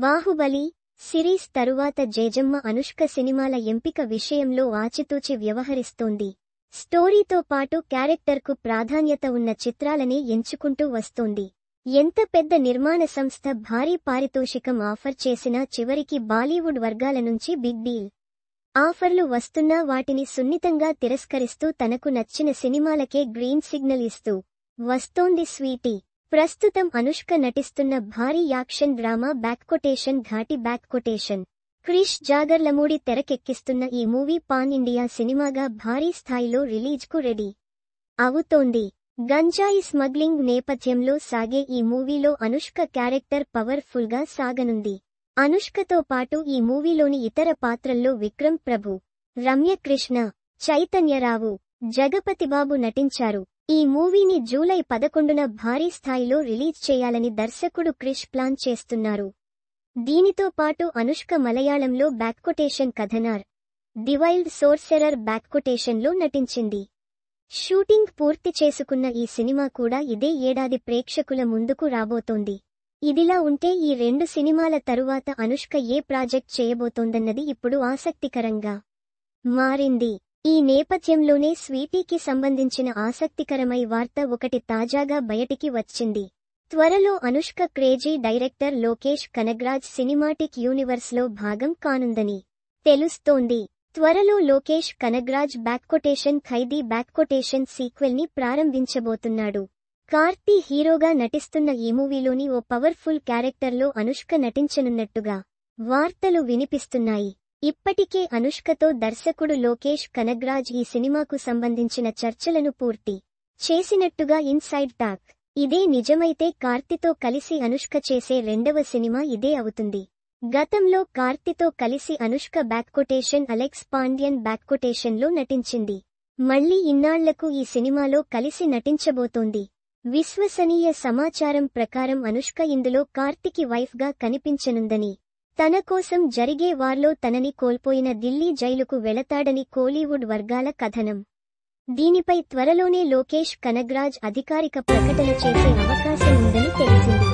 Baahubali series తరువాత జేజమ్మ అనుష్క సినిమాల ఎంపిక విషయంలో ఆచితూచి వ్యవహరిస్తోంది. స్టోరీతో పాటు క్యారెక్టర్కు ప్రాధాన్యత ఉన్న చిత్రాలనే ఎంచుకుంటూ వస్తోంది. ఎంత పెద్ద నిర్మాణ సంస్థ భారీ పారితోషికం ఆఫర్ చేసినా చివరికి బాలీవుడ్ వర్గాల నుంచి బిగ్ డీల్ ఆఫర్లు వస్తున్నా వాటిని సున్నితంగా తిరస్కరిస్తూ తనకు నచ్చిన సినిమాలకే గ్రీన్ సిగ్నల్ ఇస్తూ వస్తోంది స్వీటీ. ప్రస్తుతం అనుష్క నటిస్తున్న భారీ యాక్షన్ డ్రామా బ్యాక్కొటేషన్ ఘాటి బ్యాక్కొటేషన్ క్రిష్ జాగర్లమూడి తెరకెక్కిస్తున్న ఈ మూవీ పాన్ ఇండియా సినిమాగా భారీ స్థాయిలో రిలీజ్కు రెడీ అవుతోంది. గంజాయి స్మగ్లింగ్ నేపథ్యంలో సాగే ఈ మూవీలో అనుష్క క్యారెక్టర్ పవర్ ఫుల్ గా సాగనుంది. అనుష్కతో పాటు ఈ మూవీలోని ఇతర పాత్రల్లో విక్రమ్ ప్రభు, రమ్యకృష్ణ, చైతన్యరావు, జగపతిబాబు నటించారు. ఈ మూవీని జూలై 11న భారీ స్థాయిలో రిలీజ్ చేయాలని దర్శకుడు క్రిష్ ప్లాన్ చేస్తున్నారు. దీనితో పాటు అనుష్క మలయాళంలో బ్యాక్కొటేషన్ కథనార్ ది వైల్డ్ సోర్సెరర్ బ్యాక్కొటేషన్లో నటించింది. షూటింగ్ పూర్తి చేసుకున్న ఈ సినిమా కూడా ఇదే ఏడాది ప్రేక్షకుల ముందుకు రాబోతోంది. ఇదిలా ఉంటే ఈ రెండు సినిమాల తరువాత అనుష్క ఏ ప్రాజెక్ట్ చేయబోతోందన్నది ఇప్పుడు ఆసక్తికరంగా మారింది. ఈ నేపథ్యంలోనే స్వీటీకి సంబంధించిన ఆసక్తికరమై వార్త ఒకటి తాజాగా బయటికి వచ్చింది. త్వరలో Anushka crazy director Lokesh Kanagaraj cinematic యూనివర్స్లో భాగం కానుందని తెలుస్తోంది. త్వరలో లోకేష్ కనగ్రాజ్ బ్యాక్కొటేషన్ ఖైదీ బ్యాక్కొటేషన్ సీక్వెల్ని ప్రారంభించబోతున్నాడు. కార్తీ హీరోగా నటిస్తున్న ఈ మూవీలోని ఓ పవర్ఫుల్ క్యారెక్టర్లో అనుష్క నటించనున్నట్టుగా వార్తలు వినిపిస్తున్నాయి. ఇప్పటికే అనుష్కతో దర్శకుడు లోకేష్ కనగ్రాజ్ ఈ సినిమాకు సంబంధించిన చర్చలను పూర్తి చేసినట్టుగా ఇన్సైడ్ టాక్. ఇదే నిజమైతే కార్తీతో కలిసి అనుష్క చేసే రెండవ సినిమా ఇదే అవుతుంది. గతంలో కార్తీతో కలిసి అనుష్క బ్యాక్కొటేషన్ అలెక్స్ పాండ్యన్ బ్యాక్కొటేషన్లో నటించింది. మళ్లీ ఇన్నాళ్లకు ఈ సినిమాలో కలిసి నటించబోతోంది. విశ్వసనీయ సమాచారం ప్రకారం అనుష్క ఇందులో కార్తీకి వైఫ్గా కనిపించనుందని, తన కోసం జరిగే వార్లో తనని కోల్పోయిన ఢిల్లీ జైలుకు వెళతాడని కోలీవుడ్ వర్గాల కథనం. దీనిపై త్వరలోనే లోకేష్ కనగ్రాజ్ అధికారిక ప్రకటన చేసే అవకాశం ఉందని తెలిసింది.